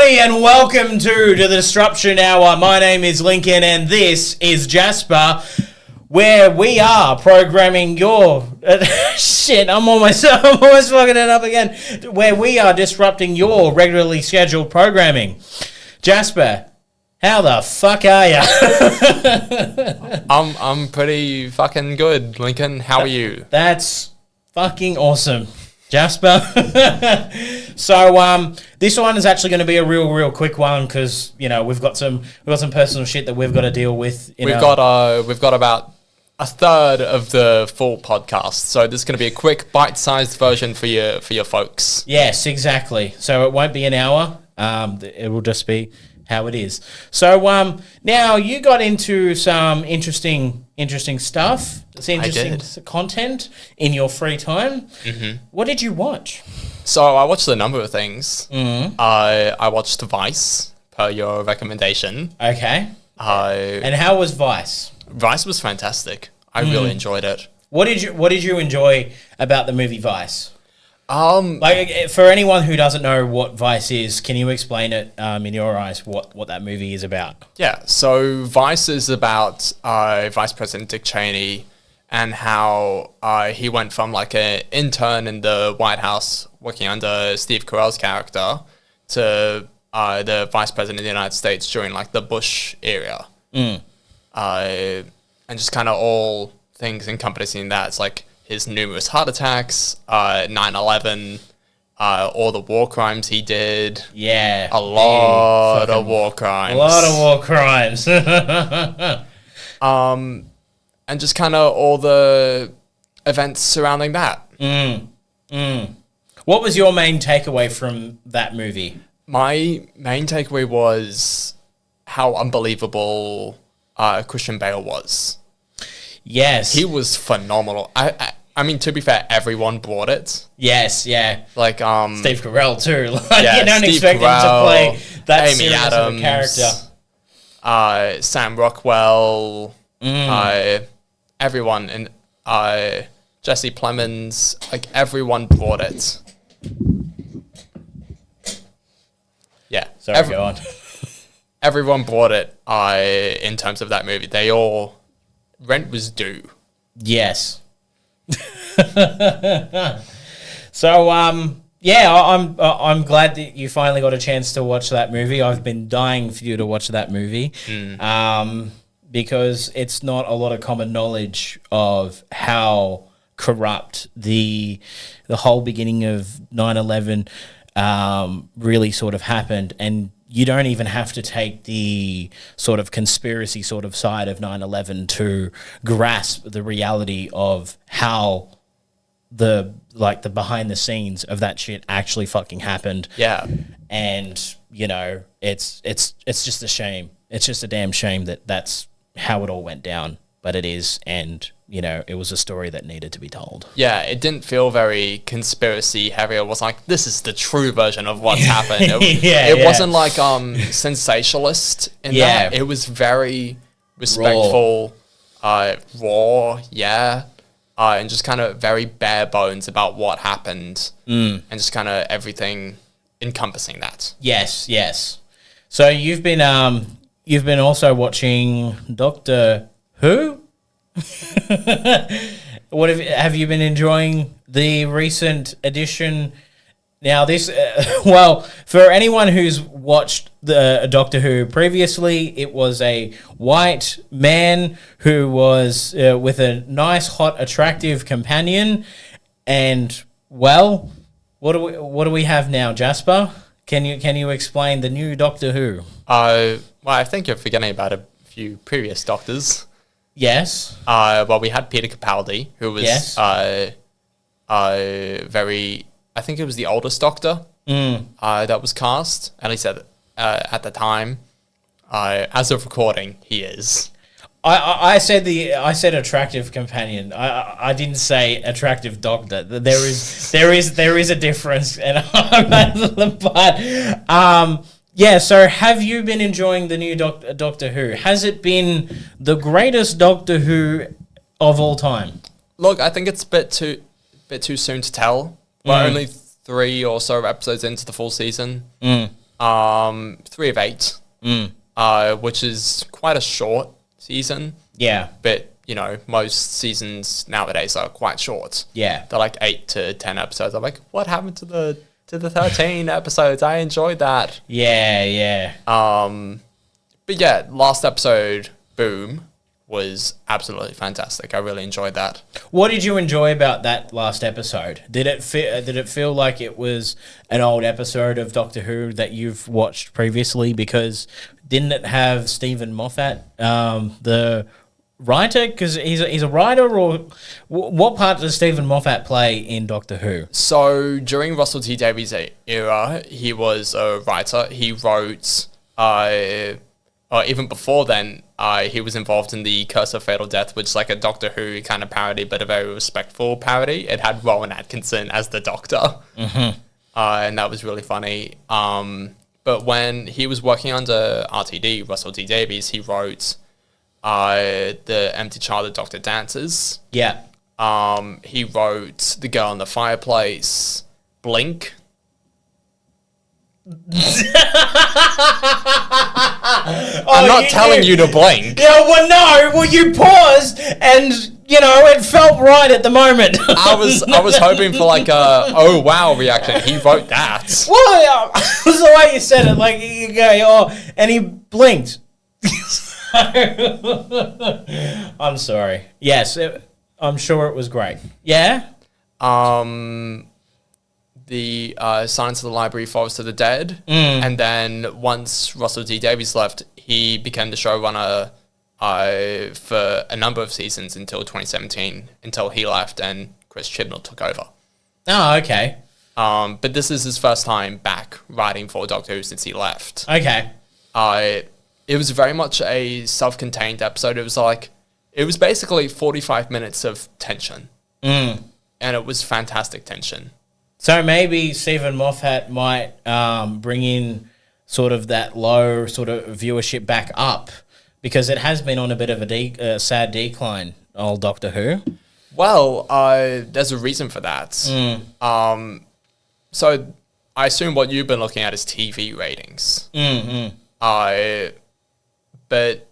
everybody, and welcome to the Disruption Hour. My name is Lincoln, and this is Jasper, where we are programming your... shit, I'm almost fucking it up again. Where we are disrupting your regularly scheduled programming. Jasper, how the fuck are ya? I'm pretty fucking good, Lincoln. How are you? That's fucking awesome, Jasper. So this one is actually going to be a real quick one because we've got some personal shit that we've got to deal with. We've got about a third of the full podcast, so this is going to be a quick bite-sized version for your folks. Yes, exactly. So it won't be an hour. It will just be how it is. So now you got into some interesting stuff. It's interesting content in your free time. Mm-hmm. What did you watch? So I watched a number of things. Mm-hmm. I watched Vice per your recommendation. Okay. And how was Vice? Vice was fantastic. I really enjoyed it. What did you enjoy about the movie Vice? For anyone who doesn't know what Vice is, can you explain it in your eyes what that movie is about? Yeah, so Vice is about Vice President Dick Cheney and how he went from like an intern in the White House working under Steve Carell's character to the Vice President of the United States during like the Bush era. And just kind of all things encompassing that. It's like his numerous heart attacks, 9/11, all the war crimes he did. Yeah. A lot of war crimes. A lot of war crimes. And just kind of all the events surrounding that. What was your main takeaway from that movie? My main takeaway was how unbelievable Christian Bale was. Yes. He was phenomenal. I mean, to be fair, everyone brought it. Yes, yeah. Like, Steve Carell, too. You don't Steve expect Carell, him to play that Amy serious Adams, of a character. Sam Rockwell, everyone, and Jesse Plemons, like, everyone brought it. Yeah. Sorry, go on. Everyone brought it in terms of that movie. They all... Rent was due. Yes. So, I'm glad that you finally got a chance to watch that movie. I've been dying for you to watch that movie, because it's not a lot of common knowledge of how corrupt the whole beginning of 9/11 really sort of happened. And you don't even have to take the sort of conspiracy sort of side of 9/11 to grasp the reality of how the behind the scenes of that shit actually fucking happened. Yeah. And, it's just a shame. It's just a damn shame that that's how it all went down. But it is, and, it was a story that needed to be told. Yeah, it didn't feel very conspiracy heavy. It was like, this is the true version of what's happened. It wasn't like sensationalist in that. It was very respectful, raw, and just kind of very bare bones about what happened, and just kind of everything encompassing that. Yes. So you've been also watching Doctor Who? What have you been enjoying the recent edition? Now this, for anyone who's watched the Doctor Who previously, it was a white man who was with a nice, hot, attractive companion, and what do we have now, Jasper? Can you explain the new Doctor Who? Well, I think you're forgetting about a few previous Doctors. Yes. Well, we had Peter Capaldi, who was very... I think it was the oldest Doctor that was cast. At least at the time. As of recording, he is. I said attractive companion. I didn't say attractive doctor. There is a difference, and so have you been enjoying the new Doctor Who? Has it been the greatest Doctor Who of all time? Look, I think it's a bit too soon to tell. We're only 3 or so episodes into the full season. 3 of 8, which is quite a short season. Yeah. But, most seasons nowadays are quite short. Yeah. They're like 8 to 10 episodes. I'm like, what happened to the 13 episodes? I enjoyed that. Yeah. But yeah, last episode, Boom, was absolutely fantastic. I really enjoyed that. What did you enjoy about that last episode? Did it feel like it was an old episode of Doctor Who that you've watched previously? Because didn't it have Stephen Moffat, the writer? Because he's a writer, or what part does Stephen Moffat play in Doctor Who? So during Russell T Davies' era, he was a writer. He wrote, even before then, he was involved in the Curse of Fatal Death, which is like a Doctor Who kind of parody, but a very respectful parody. It had Rowan Atkinson as the Doctor, and that was really funny. But when he was working under RTD, Russell T Davies, he wrote The Empty Child of Dr. Dances. Yeah. He wrote The Girl in the Fireplace, Blink. I'm not telling you to blink. Yeah, well, no. Well, you paused, and it felt right at the moment. I was hoping for like a oh wow reaction. He wrote that. Well, it was the way you said it. Like you go, and he blinked. I'm sorry. Yes, I'm sure it was great. Yeah. The Silence of the Library, Forest of the Dead, and then once Russell T Davies left, he became the showrunner for a number of seasons until 2017, until he left and Chris Chibnall took over. Oh, okay. But this is his first time back writing for Doctor Who since he left. Okay. It was very much a self-contained episode. It was basically 45 minutes of tension, and it was fantastic tension. So maybe Stephen Moffat might bring in sort of that low sort of viewership back up, because it has been on a bit of a sad decline, old Doctor Who. Well, there's a reason for that. So I assume what you've been looking at is TV ratings. But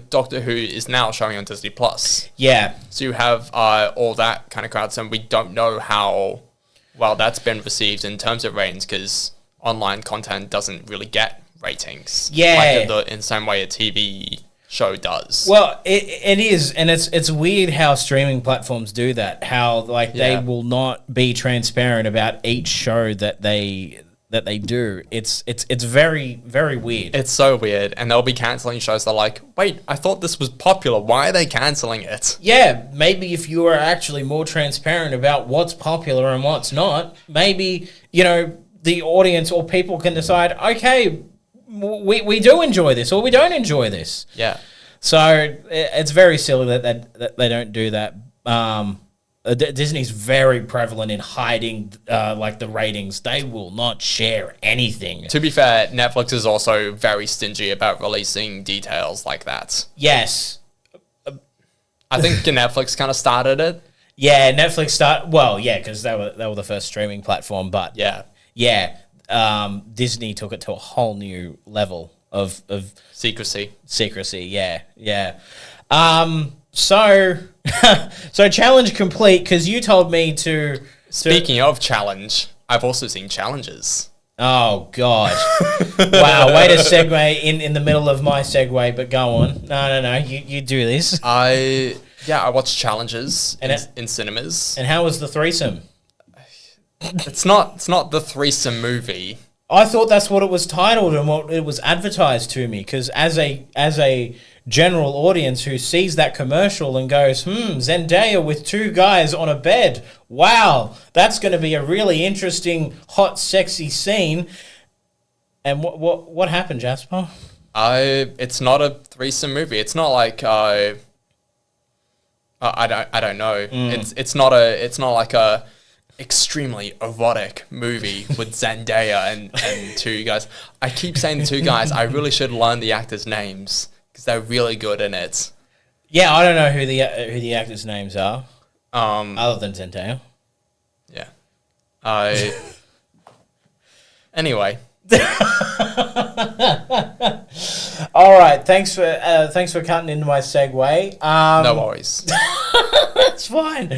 Doctor Who is now showing on Disney Plus. Yeah. So you have all that kind of crowd, and we don't know how well that's been received in terms of ratings, because online content doesn't really get ratings. Yeah. Like in the same way a TV show does. Well, it is, and it's weird how streaming platforms do that. How they will not be transparent about each show that they do. It's very, very weird. It's so weird, and they'll be cancelling shows. They're like, wait, I thought this was popular. Why are they cancelling it? Yeah, maybe if you were actually more transparent about what's popular and what's not, maybe, the audience or people can decide, okay, we do enjoy this or we don't enjoy this. Yeah. So it's very silly that they don't do that. Disney's very prevalent in hiding the ratings. They will not share anything. To be fair, Netflix is also very stingy about releasing details like that. Yes. I think Netflix kind of started it. Yeah, Netflix because they were the first streaming platform, but yeah, Disney took it to a whole new level of secrecy. Yeah. So challenge complete, because you told me to... Speaking of challenge, I've also seen challenges. Oh, God. Wow, way to segue in the middle of my segue, but go on. No, you do this. I watched challenges in cinemas. And how was the threesome? It's not the threesome movie. I thought that's what it was titled and what it was advertised to me, because as a general audience who sees that commercial and goes, Zendaya with two guys on a bed. Wow, that's going to be a really interesting, hot, sexy scene. And what happened, Jasper? It's not a threesome movie. It's not like I don't know. It's not like a extremely erotic movie with Zendaya and two guys. I keep saying the two guys. I really should learn the actors' names, because they're really good in it. Yeah, I don't know who the actors' names are. Other than Zendaya. Yeah. Anyway, All right, thanks for cutting into my segue. No worries. That's fine.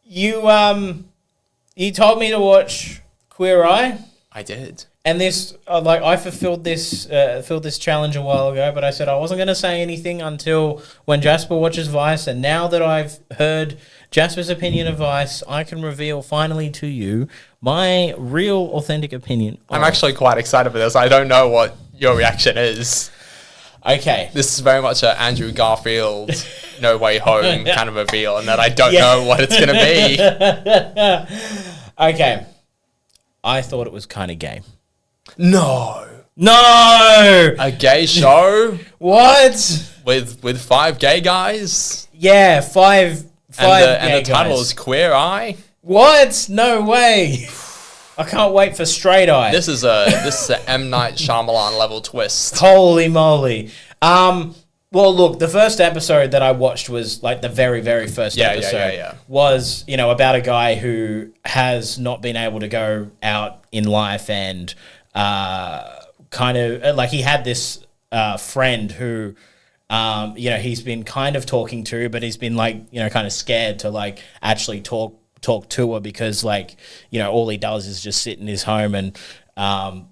You told me to watch Queer Eye. I did. And this, I fulfilled this challenge a while ago, but I said I wasn't going to say anything until when Jasper watches Vice. And now that I've heard Jasper's opinion of Vice, I can reveal finally to you my real, authentic opinion. I'm actually quite excited for this. I don't know what your reaction is. Okay. This is very much an Andrew Garfield, No Way Home kind of reveal, and that I don't know what it's going to be. Okay. I thought it was kind of gay. No. A gay show? What? With 5 gay guys? Yeah, five and the title is Queer Eye? What? No way. I can't wait for Straight Eye. This is a M. Night Shyamalan level twist. Holy moly. Well, look, the first episode that I watched was like the very, very first episode. Was, about a guy who has not been able to go out in life and kind of like he had this friend who he's been kind of talking to, but he's been like, kind of scared to like actually talk to her because like, all he does is just sit in his home and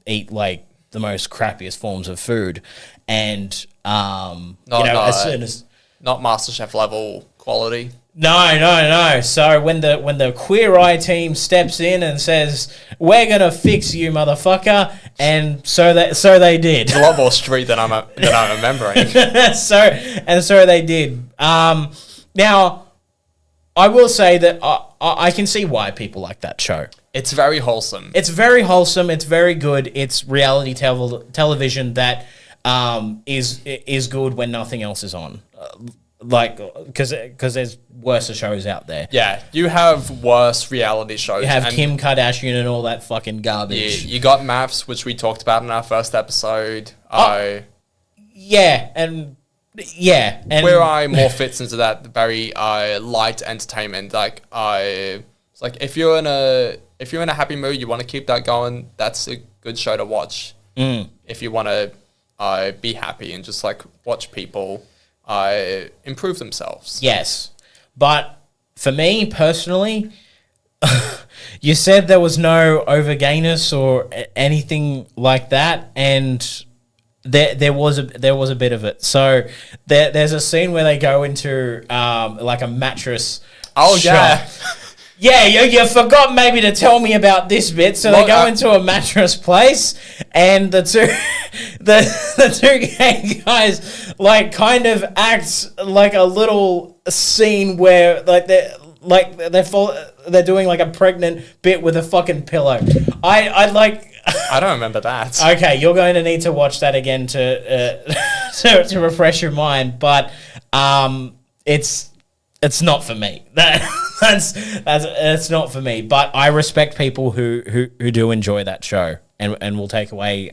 eat like the most crappiest forms of food. And, as soon as... Not MasterChef level quality. No. So when the Queer Eye team steps in and says, "We're gonna fix you, motherfucker," and so they did. It's a lot more street than I'm remembering. so they did. Now, I will say that I can see why people like that show. It's very wholesome. It's very wholesome. It's very good. It's reality television that is good when nothing else is on. Because there's worse shows out there. Yeah, you have worse reality shows. You have Kim Kardashian and all that fucking garbage. You got Maths, which we talked about in our first episode. And Queer Eye more fits into that very light entertainment. Like it's like if you're in a happy mood, you want to keep that going. That's a good show to watch. If you want to be happy and just like watch people improve themselves. Yes, but for me personally, you said there was no over gayness or anything like that, and there was a bit of it. So there's a scene where they go into like a mattress. Oh shop. Yeah, you forgot maybe to tell me about this bit. So they go into a mattress place, and the two gay guys like kind of act like a little scene where like they're doing like a pregnant bit with a fucking pillow. I don't remember that. Okay, you're going to need to watch that again to refresh your mind, but it's not for me. That's not for me. But I respect people who do enjoy that show and will take away,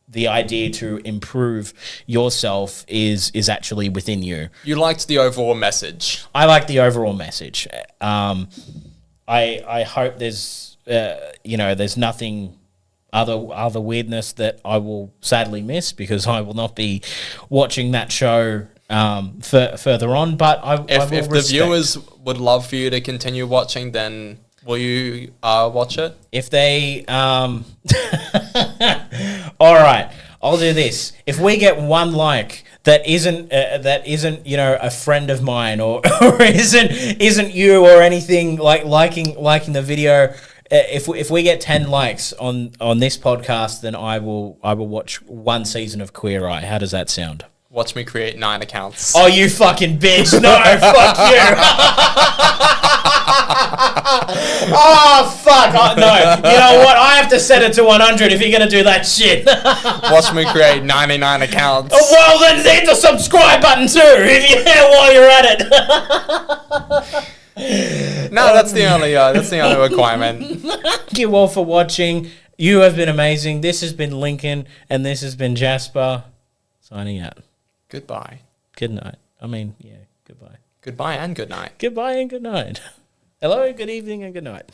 the idea to improve yourself is actually within you. You liked the overall message. I like the overall message. I hope there's nothing other weirdness that I will sadly miss because I will not be watching that show further on, but I will if respect. The viewers would love for you to continue watching, then will you watch it? If they all right, I'll do this. If we get one like that isn't a friend of mine or isn't you or anything like liking the video, if we get 10 likes on this podcast, then I will watch one season of Queer Eye. How does that sound? Watch me create 9 accounts. Oh, you fucking bitch. No, fuck you. Oh, fuck. Oh, no. You know what? I have to set it to 100 if you're going to do that shit. Watch me create 99 accounts. Oh, well, then hit the subscribe button too while you're at it. No, that's the only requirement. Thank you all for watching. You have been amazing. This has been Lincoln, and this has been Jasper. Signing out. Goodbye. Good night. Goodbye. Goodbye and good night. Goodbye and good night. Hello, good evening, and good night.